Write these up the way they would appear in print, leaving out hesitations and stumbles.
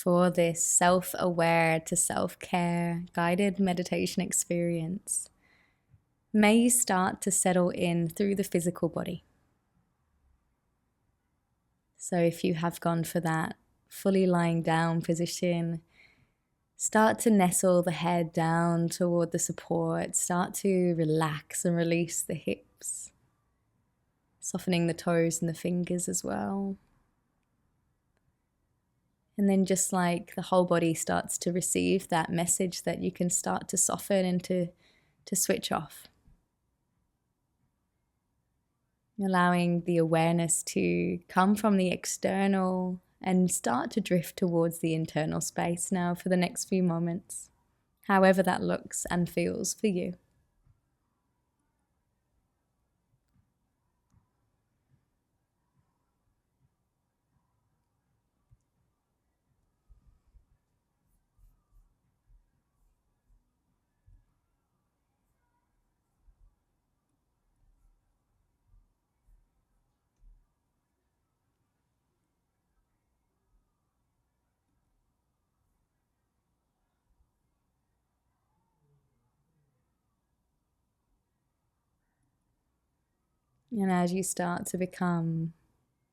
for this self-aware to self-care guided meditation experience, may you start to settle in through the physical body. So if you have gone for that fully lying down position, start to nestle the head down toward the support. Start to relax and release the hips, softening the toes and the fingers as well. And then just like the whole body starts to receive that message, that you can start to soften and to switch off. Allowing the awareness to come from the external and start to drift towards the internal space now for the next few moments, however that looks and feels for you. And as you start to become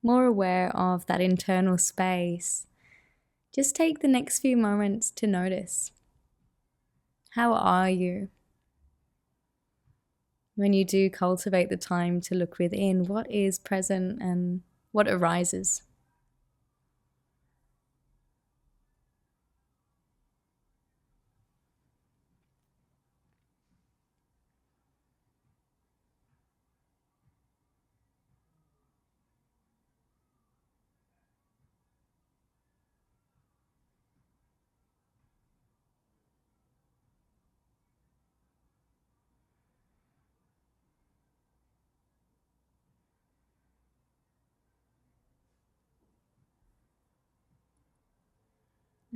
more aware of that internal space, just take the next few moments to notice. How are you? When you do cultivate the time to look within, what is present and what arises?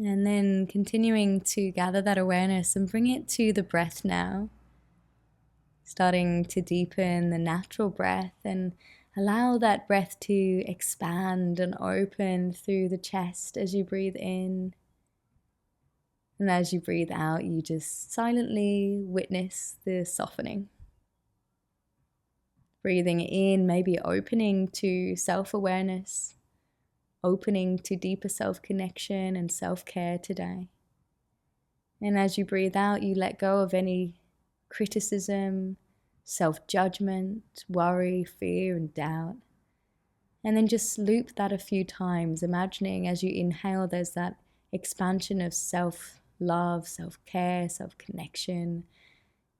And then continuing to gather that awareness and bring it to the breath now. Starting to deepen the natural breath and allow that breath to expand and open through the chest as you breathe in. And as you breathe out, you just silently witness the softening. Breathing in, maybe opening to self-awareness, opening to deeper self-connection and self-care today. And as you breathe out, you let go of any criticism, self-judgment, worry, fear, and doubt. And then just loop that a few times, imagining as you inhale, there's that expansion of self-love, self-care, self-connection.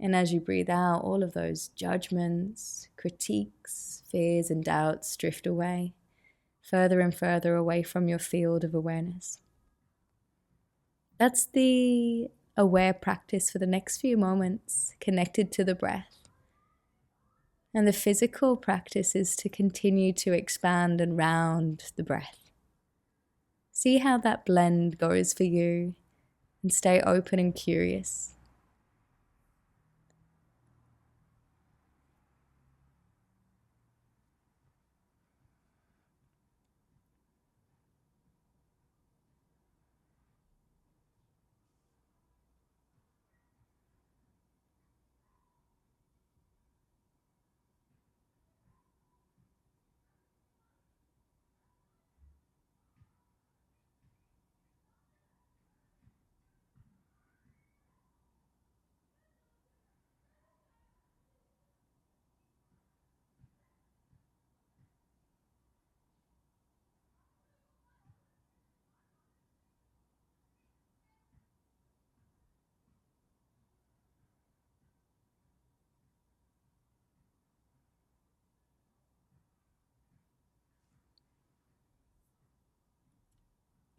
And as you breathe out, all of those judgments, critiques, fears, and doubts drift away, further and further away from your field of awareness. That's the aware practice for the next few moments, connected to the breath. And the physical practice is to continue to expand and round the breath. See how that blend goes for you and stay open and curious.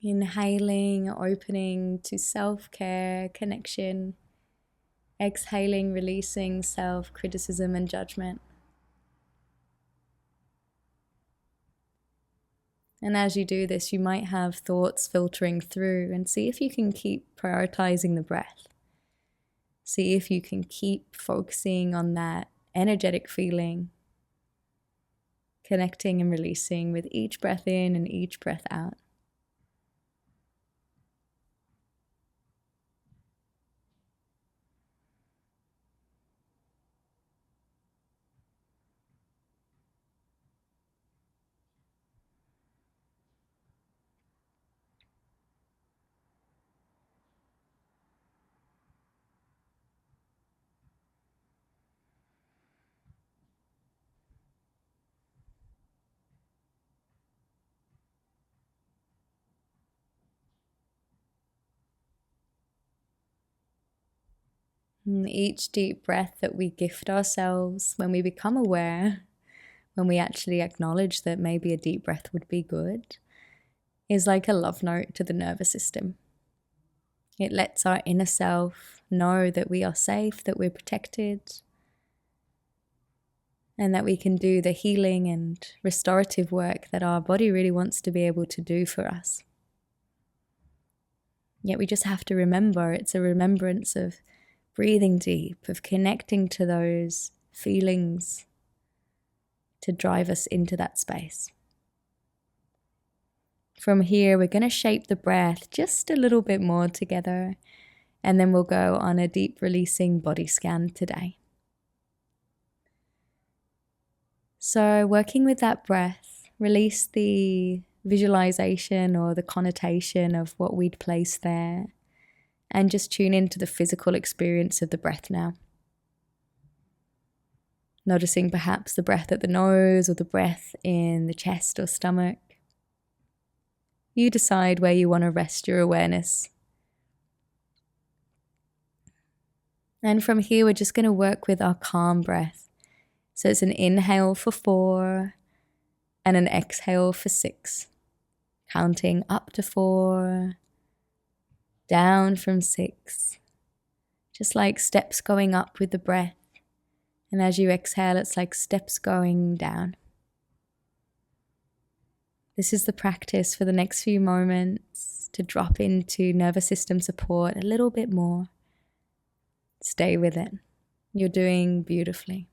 Inhaling, opening to self-care, connection. Exhaling, releasing self-criticism and judgment. And as you do this, you might have thoughts filtering through, and see if you can keep prioritizing the breath. See if you can keep focusing on that energetic feeling, connecting and releasing with each breath in and each breath out. And each deep breath that we gift ourselves when we become aware, when we actually acknowledge that maybe a deep breath would be good, is like a love note to the nervous system. It lets our inner self know that we are safe, that we're protected, and that we can do the healing and restorative work that our body really wants to be able to do for us. Yet we just have to remember, it's a remembrance of breathing deep, of connecting to those feelings to drive us into that space. From here, we're going to shape the breath just a little bit more together, and then we'll go on a deep releasing body scan today. So, working with that breath, release the visualization or the connotation of what we'd place there, and just tune into the physical experience of the breath now. Noticing perhaps the breath at the nose or the breath in the chest or stomach. You decide where you want to rest your awareness. And from here, we're just going to work with our calm breath. So it's an inhale for 4 and an exhale for 6. Counting up to 4, down from 6. Just like steps going up with the breath. And as you exhale, it's like steps going down. This is the practice for the next few moments to drop into nervous system support a little bit more. Stay with it. You're doing beautifully.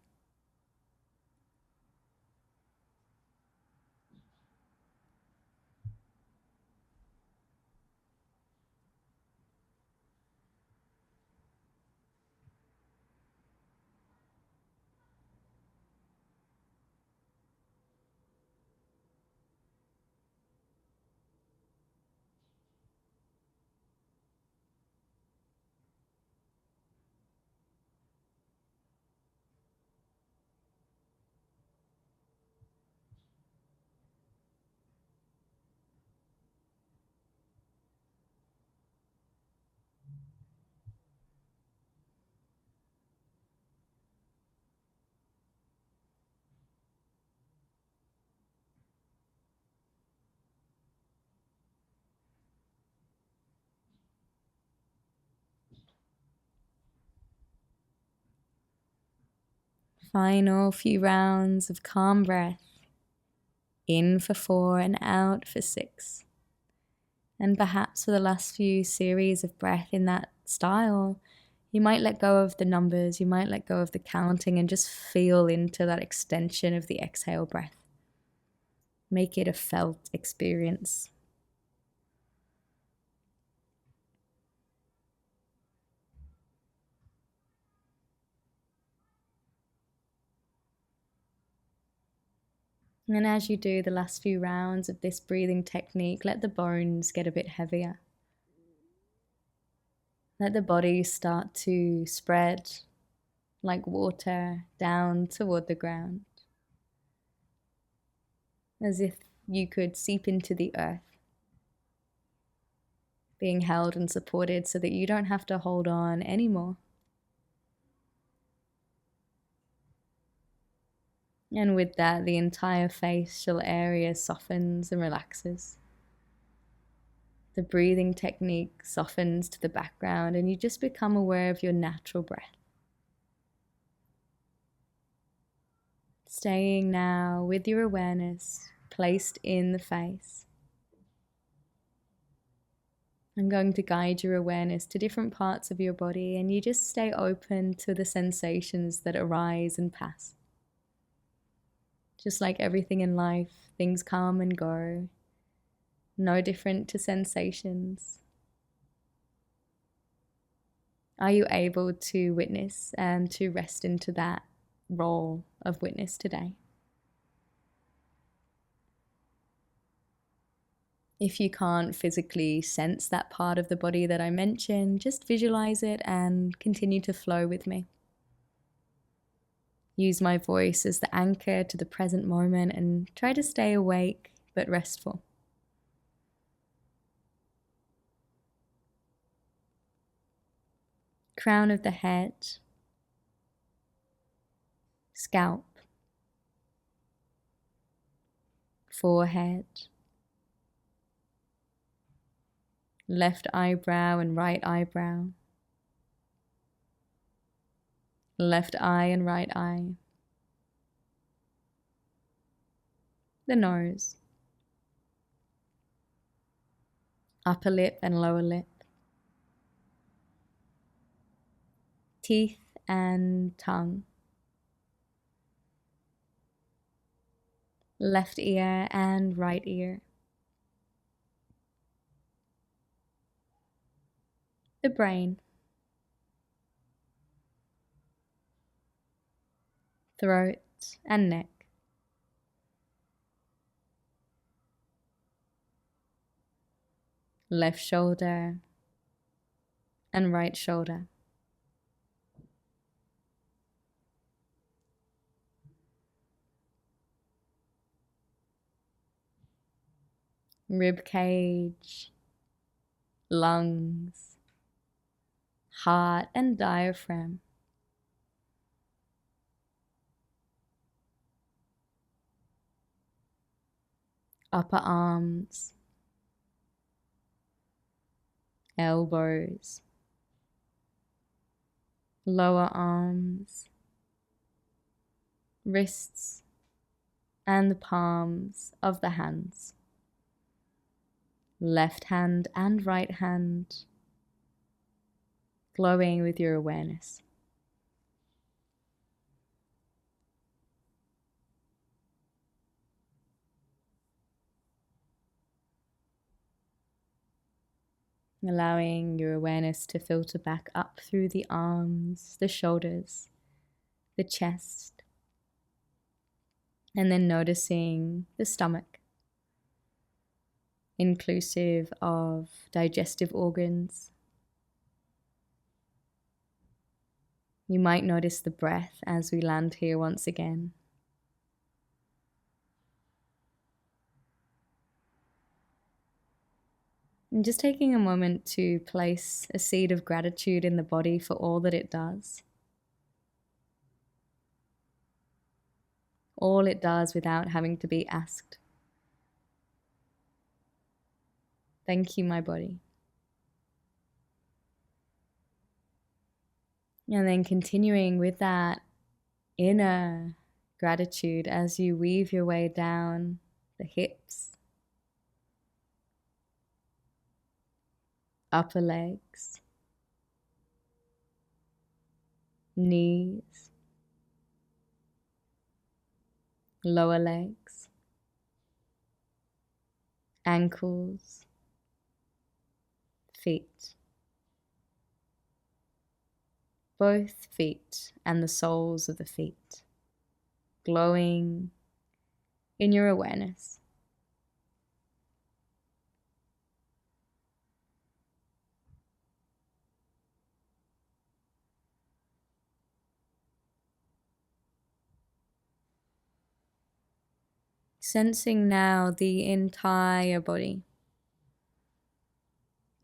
Final few rounds of calm breath. In for 4 and out for 6. And perhaps for the last few series of breath in that style, you might let go of the numbers, you might let go of the counting and just feel into that extension of the exhale breath. Make it a felt experience. And then as you do the last few rounds of this breathing technique, let the bones get a bit heavier. Let the body start to spread like water down toward the ground, as if you could seep into the earth, being held and supported so that you don't have to hold on anymore. And with that, the entire facial area softens and relaxes. The breathing technique softens to the background, and you just become aware of your natural breath. Staying now with your awareness placed in the face. I'm going to guide your awareness to different parts of your body, and you just stay open to the sensations that arise and pass. Just like everything in life, things come and go, no different to sensations. Are you able to witness and to rest into that role of witness today? If you can't physically sense that part of the body that I mentioned, just visualize it and continue to flow with me. Use my voice as the anchor to the present moment and try to stay awake but restful. crown of the head, scalp, forehead, left eyebrow and right eyebrow, left eye and right eye, the nose, upper lip and lower lip, teeth and tongue, left ear and right ear, the brain, throat and neck, left shoulder and right shoulder, rib cage, lungs, heart and diaphragm, upper arms, elbows, lower arms, wrists, and the palms of the hands, left hand and right hand, glowing with your awareness. Allowing your awareness to filter back up through the arms, the shoulders, the chest, and then noticing the stomach, inclusive of digestive organs. You might notice the breath as we land here once again. And just taking a moment to place a seed of gratitude in the body for all that it does. All it does without having to be asked. Thank you, my body. And then continuing with that inner gratitude as you weave your way down the hips, upper legs, knees, lower legs, ankles, feet, both feet and the soles of the feet, glowing in your awareness. Sensing now the entire body.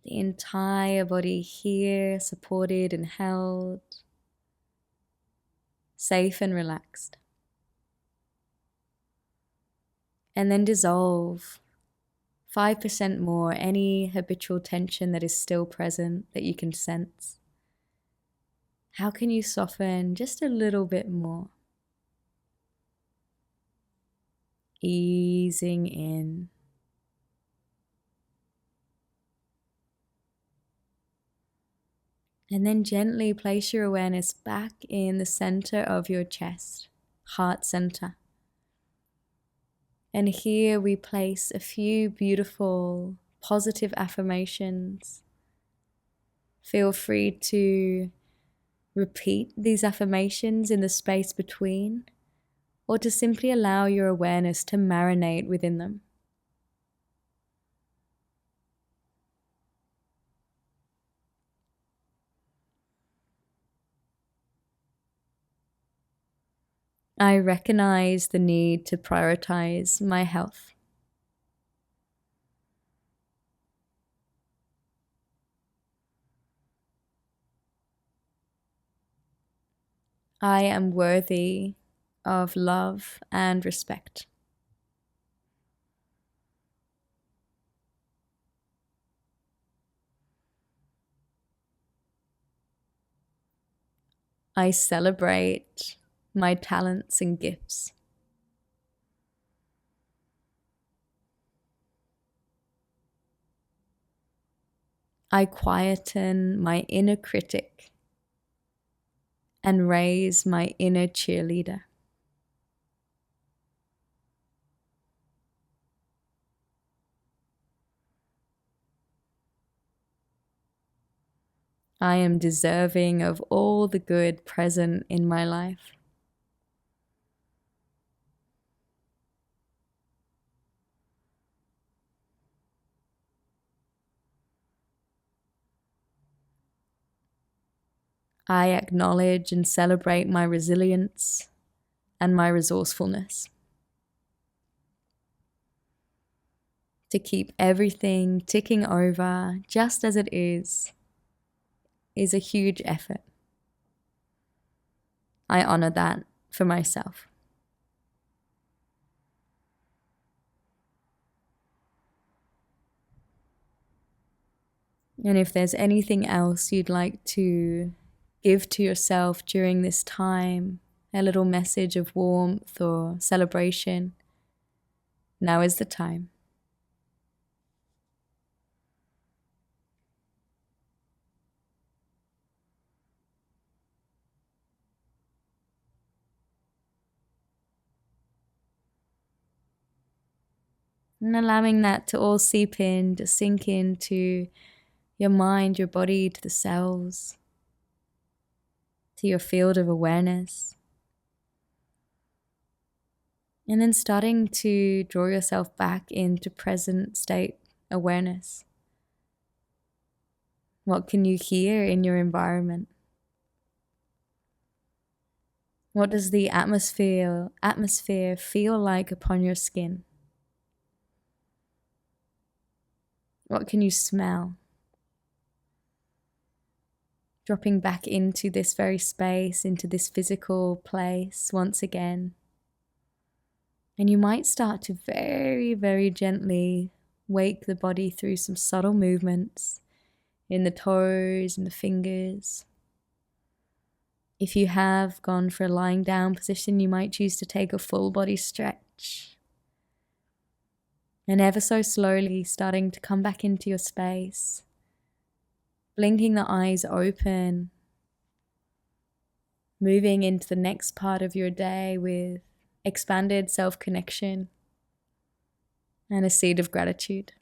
The entire body here, supported and held, safe and relaxed. And then dissolve 5% more any habitual tension that is still present that you can sense. How can you soften just a little bit more? Easing in. And then gently place your awareness back in the center of your chest, heart center. And here we place a few beautiful, positive affirmations. Feel free to repeat these affirmations in the space between, or to simply allow your awareness to marinate within them. I recognize the need to prioritize my health. I am worthy of love and respect. I celebrate my talents and gifts. I quieten my inner critic and raise my inner cheerleader. I am deserving of all the good present in my life. I acknowledge and celebrate my resilience and my resourcefulness. To keep everything ticking over just as it is a huge effort. I honor that for myself. And if there's anything else you'd like to give to yourself during this time, a little message of warmth or celebration, now is the time. And allowing that to all seep in, to sink into your mind, your body, to the cells, to your field of awareness. And then starting to draw yourself back into present state awareness. What can you hear in your environment? What does the atmosphere feel like upon your skin? What can you smell? Dropping back into this very space, into this physical place once again. And you might start to very, very gently wake the body through some subtle movements in the toes and the fingers. If you have gone for a lying down position, you might choose to take a full body stretch. And ever so slowly starting to come back into your space. Blinking the eyes open. Moving into the next part of your day with expanded self-connection and a seed of gratitude.